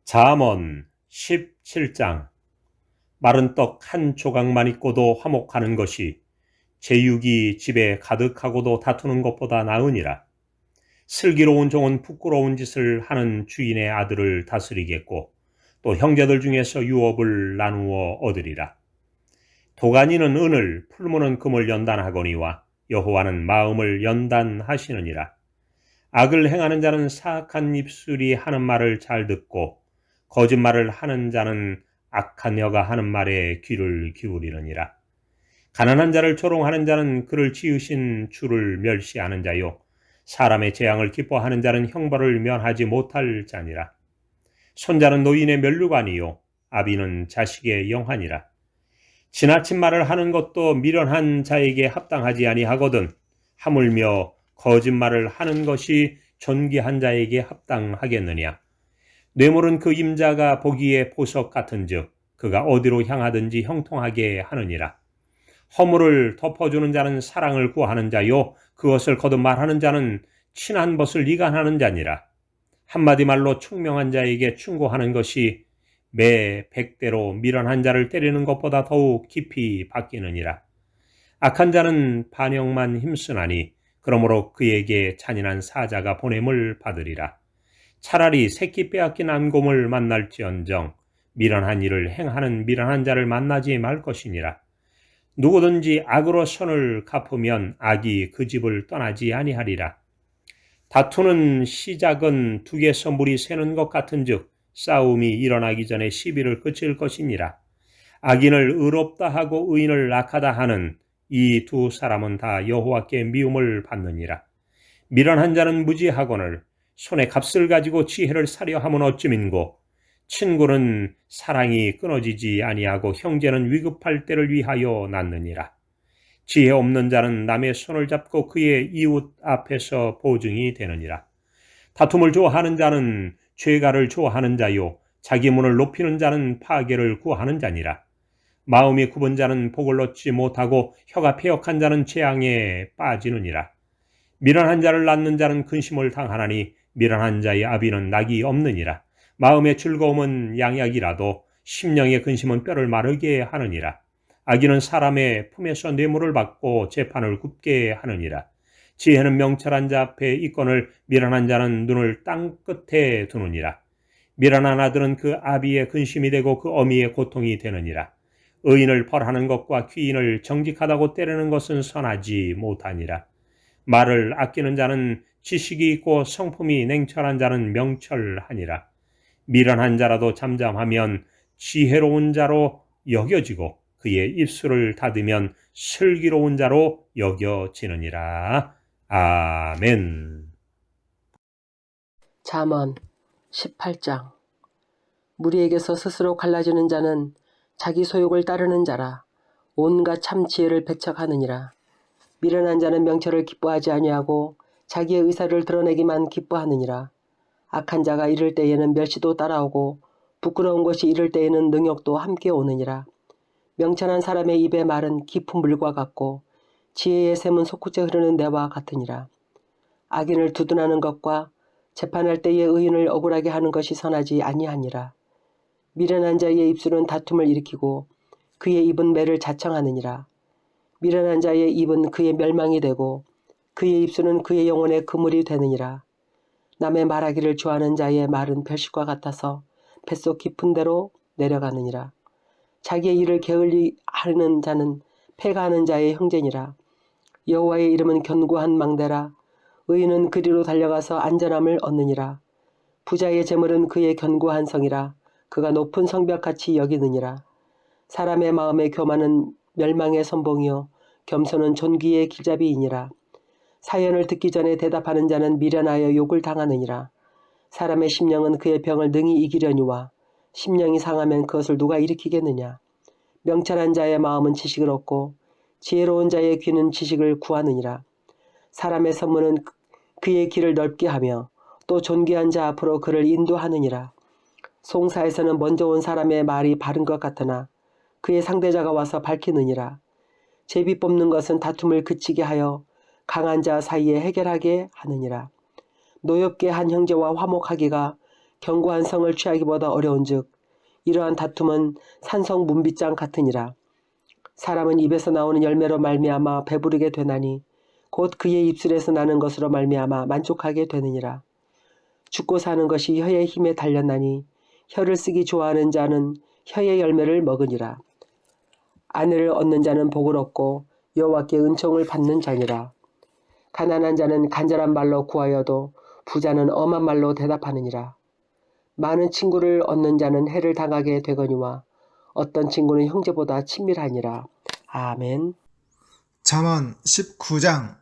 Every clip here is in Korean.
잠언 17장. 마른 떡 한 조각만 있고도 화목하는 것이 제육이 집에 가득하고도 다투는 것보다 나으니라. 슬기로운 종은 부끄러운 짓을 하는 주인의 아들을 다스리겠고 또 형제들 중에서 유업을 나누어 얻으리라. 도가니는 은을, 풀무는 금을 연단하거니와 여호와는 마음을 연단하시느니라. 악을 행하는 자는 사악한 입술이 하는 말을 잘 듣고 거짓말을 하는 자는 악한 여가 하는 말에 귀를 기울이느니라. 가난한 자를 조롱하는 자는 그를 지으신 주를 멸시하는 자요, 사람의 재앙을 기뻐하는 자는 형벌을 면하지 못할 자니라. 손자는 노인의 면류관이요 아비는 자식의 영환이라. 지나친 말을 하는 것도 미련한 자에게 합당하지 아니하거든 하물며 거짓말을 하는 것이 존귀한 자에게 합당하겠느냐. 뇌물은 그 임자가 보기에 보석 같은즉 그가 어디로 향하든지 형통하게 하느니라. 허물을 덮어주는 자는 사랑을 구하는 자요 그것을 거듭 말하는 자는 친한 벗을 이간하는 자니라. 한마디 말로 총명한 자에게 충고하는 것이 매 100대로 미련한 자를 때리는 것보다 더욱 깊이 박히느니라. 악한 자는 반역만 힘쓰나니 그러므로 그에게 잔인한 사자가 보냄을 받으리라. 차라리 새끼 빼앗긴 암곰을 만날지언정 미련한 일을 행하는 미련한 자를 만나지 말 것이니라. 누구든지 악으로 손을 갚으면 악이 그 집을 떠나지 아니하리라. 다투는 시작은 둑에서 물이 새는 것 같은즉 싸움이 일어나기 전에 시비를 그칠 것이니라. 악인을 의롭다 하고 의인을 악하다 하는 이 두 사람은 다 여호와께 미움을 받느니라. 미련한 자는 무지하거늘 손에 값을 가지고 지혜를 사려 함은 어찌민고. 친구는 사랑이 끊어지지 아니하고 형제는 위급할 때를 위하여 낳느니라. 지혜 없는 자는 남의 손을 잡고 그의 이웃 앞에서 보증이 되느니라. 다툼을 좋아하는 자는 죄가를 좋아하는 자요 자기 문을 높이는 자는 파괴를 구하는 자니라. 마음이 굽은 자는 복을 얻지 못하고 혀가 패역한 자는 재앙에 빠지느니라. 미련한 자를 낳는 자는 근심을 당하나니 미련한 자의 아비는 낙이 없느니라. 마음의 즐거움은 양약이라도 심령의 근심은 뼈를 마르게 하느니라. 악인은 사람의 품에서 뇌물을 받고 재판을 굽게 하느니라. 지혜는 명철한 자 앞에 있거늘 미련한 자는 눈을 땅 끝에 두느니라. 미련한 아들은 그 아비의 근심이 되고 그 어미의 고통이 되느니라. 의인을 벌하는 것과 귀인을 정직하다고 때리는 것은 선하지 못하니라. 말을 아끼는 자는 지식이 있고 성품이 냉철한 자는 명철하니라. 미련한 자라도 잠잠하면 지혜로운 자로 여겨지고 그의 입술을 닫으면 슬기로운 자로 여겨지느니라. 아멘. 잠언 18장. 무리에게서 스스로 갈라지는 자는 자기 소욕을 따르는 자라. 온갖 참 지혜를 배척하느니라. 미련한 자는 명철을 기뻐하지 아니하고 자기의 의사를 드러내기만 기뻐하느니라. 악한 자가 이를 때에는 멸시도 따라오고 부끄러운 것이 이를 때에는 능욕도 함께 오느니라. 명철한 사람의 입의 말은 깊은 물과 같고 지혜의 샘은 솟구쳐 흐르는 내와 같으니라. 악인을 두둔하는 것과 재판할 때의 의인을 억울하게 하는 것이 선하지 아니하니라. 미련한 자의 입술은 다툼을 일으키고 그의 입은 매를 자청하느니라. 미련한 자의 입은 그의 멸망이 되고 그의 입술은 그의 영혼의 그물이 되느니라. 남의 말하기를 좋아하는 자의 말은 별식과 같아서 뱃속 깊은 데로 내려가느니라. 자기의 일을 게을리하는 자는 패가하는 자의 형제니라. 여호와의 이름은 견고한 망대라. 의인은 그리로 달려가서 안전함을 얻느니라. 부자의 재물은 그의 견고한 성이라. 그가 높은 성벽같이 여기느니라. 사람의 마음의 교만은 멸망의 선봉이요 겸손은 존귀의 길잡이이니라. 사연을 듣기 전에 대답하는 자는 미련하여 욕을 당하느니라. 사람의 심령은 그의 병을 능히 이기려니와 심령이 상하면 그것을 누가 일으키겠느냐. 명철한 자의 마음은 지식을 얻고 지혜로운 자의 귀는 지식을 구하느니라. 사람의 선문은 그의 길을 넓게 하며 또 존귀한 자 앞으로 그를 인도하느니라. 송사에서는 먼저 온 사람의 말이 바른 것 같으나 그의 상대자가 와서 밝히느니라. 제비 뽑는 것은 다툼을 그치게 하여 강한 자 사이에 해결하게 하느니라. 노엽게 한 형제와 화목하기가 견고한 성을 취하기보다 어려운즉 이러한 다툼은 산성 문빗장 같으니라. 사람은 입에서 나오는 열매로 말미암아 배부르게 되나니 곧 그의 입술에서 나는 것으로 말미암아 만족하게 되느니라. 죽고 사는 것이 혀의 힘에 달렸나니 혀를 쓰기 좋아하는 자는 혀의 열매를 먹으니라. 아내를 얻는 자는 복을 얻고 여호와께 은총을 받는 자니라. 가난한 자는 간절한 말로 구하여도 부자는 엄한 말로 대답하느니라. 많은 친구를 얻는 자는 해를 당하게 되거니와 어떤 친구는 형제보다 친밀하니라. 아멘. 잠언 19장.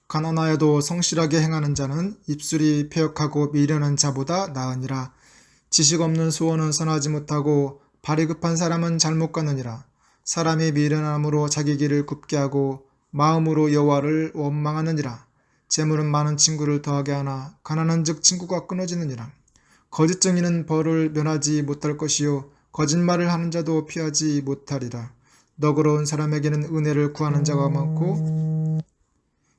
가난하여도 성실하게 행하는 자는 입술이 패역하고 미련한 자보다 나으니라. 지식 없는 소원은 선하지 못하고 발이 급한 사람은 잘못 가느니라. 사람이 미련함으로 자기 길을 굽게 하고 마음으로 여호와를 원망하느니라. 재물은 많은 친구를 더하게 하나 가난한즉 친구가 끊어지느니라. 거짓 증인은 벌을 면하지 못할 것이요 거짓말을 하는 자도 피하지 못하리라. 너그러운 사람에게는 은혜를 구하는 자가 많고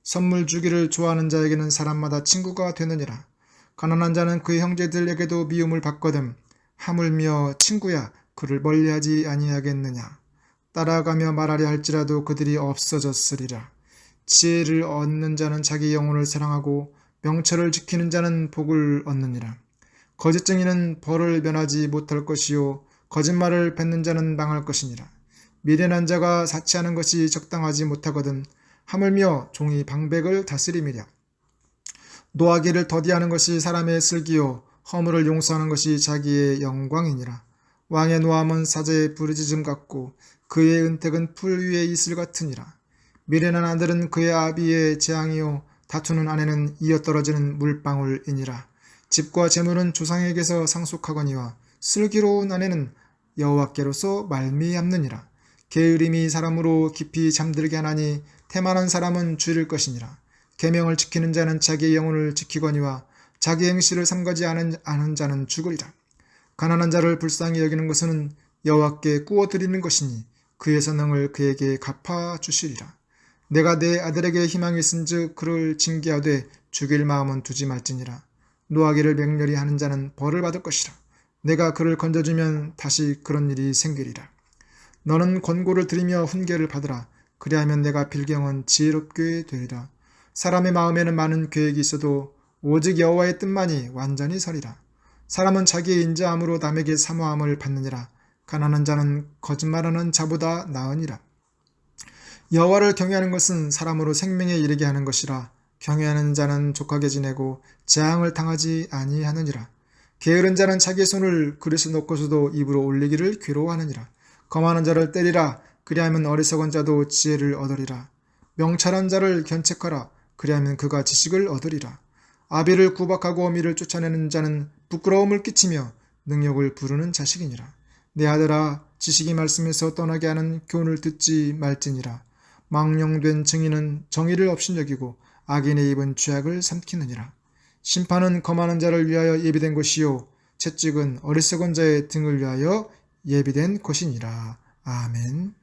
선물 주기를 좋아하는 자에게는 사람마다 친구가 되느니라. 가난한 자는 그의 형제들에게도 미움을 받거든 하물며 친구야 그를 멀리하지 아니하겠느냐. 따라가며 말하려 할지라도 그들이 없어졌으리라. 지혜를 얻는 자는 자기 영혼을 사랑하고 명철을 지키는 자는 복을 얻느니라. 거짓 증인은 벌을 면하지 못할 것이요 거짓말을 뱉는 자는 망할 것이니라. 미련한 자가 사치하는 것이 적당하지 못하거든 하물며 종이 방백을 다스림이랴. 노하기를 더디하는 것이 사람의 슬기요 허물을 용서하는 것이 자기의 영광이니라. 왕의 노함은 사자의 부르짖음 같고 그의 은택은 풀 위의 이슬 같으니라. 미련한 아들은 그의 아비의 재앙이요 다투는 아내는 이어떨어지는 물방울이니라. 집과 재물은 조상에게서 상속하거니와 슬기로운 아내는 여호와께로서 말미암느니라. 게으름이 사람으로 깊이 잠들게 하나니 태만한 사람은 줄일 것이니라. 계명을 지키는 자는 자기의 영혼을 지키거니와 자기 행실을 삼가지 않은 자는 죽으리라. 가난한 자를 불쌍히 여기는 것은 여호와께 구워드리는 것이니 그의 선행을 그에게 갚아주시리라. 내가 내 아들에게 희망이 있은즉 그를 징계하되 죽일 마음은 두지 말지니라. 노하기를 맹렬히 하는 자는 벌을 받을 것이라. 내가 그를 건져주면 다시 그런 일이 생기리라. 너는 권고를 들으며 훈계를 받으라. 그리하면 내가 빌경은 지혜롭게 되리라. 사람의 마음에는 많은 계획이 있어도 오직 여호와의 뜻만이 완전히 서리라. 사람은 자기의 인자함으로 남에게 사모함을 받느니라. 가난한 자는 거짓말하는 자보다 나으니라. 여호와를 경외하는 것은 사람으로 생명에 이르게 하는 것이라. 경외하는 자는 족하게 지내고 재앙을 당하지 아니하느니라. 게으른 자는 자기의 손을 그릇에 놓고서도 입으로 올리기를 괴로워하느니라. 거만한 자를 때리라. 그리하면 어리석은 자도 지혜를 얻으리라. 명철한 자를 견책하라. 그리하면 그가 지식을 얻으리라. 아비를 구박하고 어미를 쫓아내는 자는 부끄러움을 끼치며 능력을 부르는 자식이니라. 내 아들아 지식이 말씀에서 떠나게 하는 교훈을 듣지 말지니라. 망령된 증인은 정의를 업신여기고 악인의 입은 죄악을 삼키느니라. 심판은 거만한 자를 위하여 예비된 것이요 채찍은 어리석은 자의 등을 위하여 예비된 것이니라. 아멘.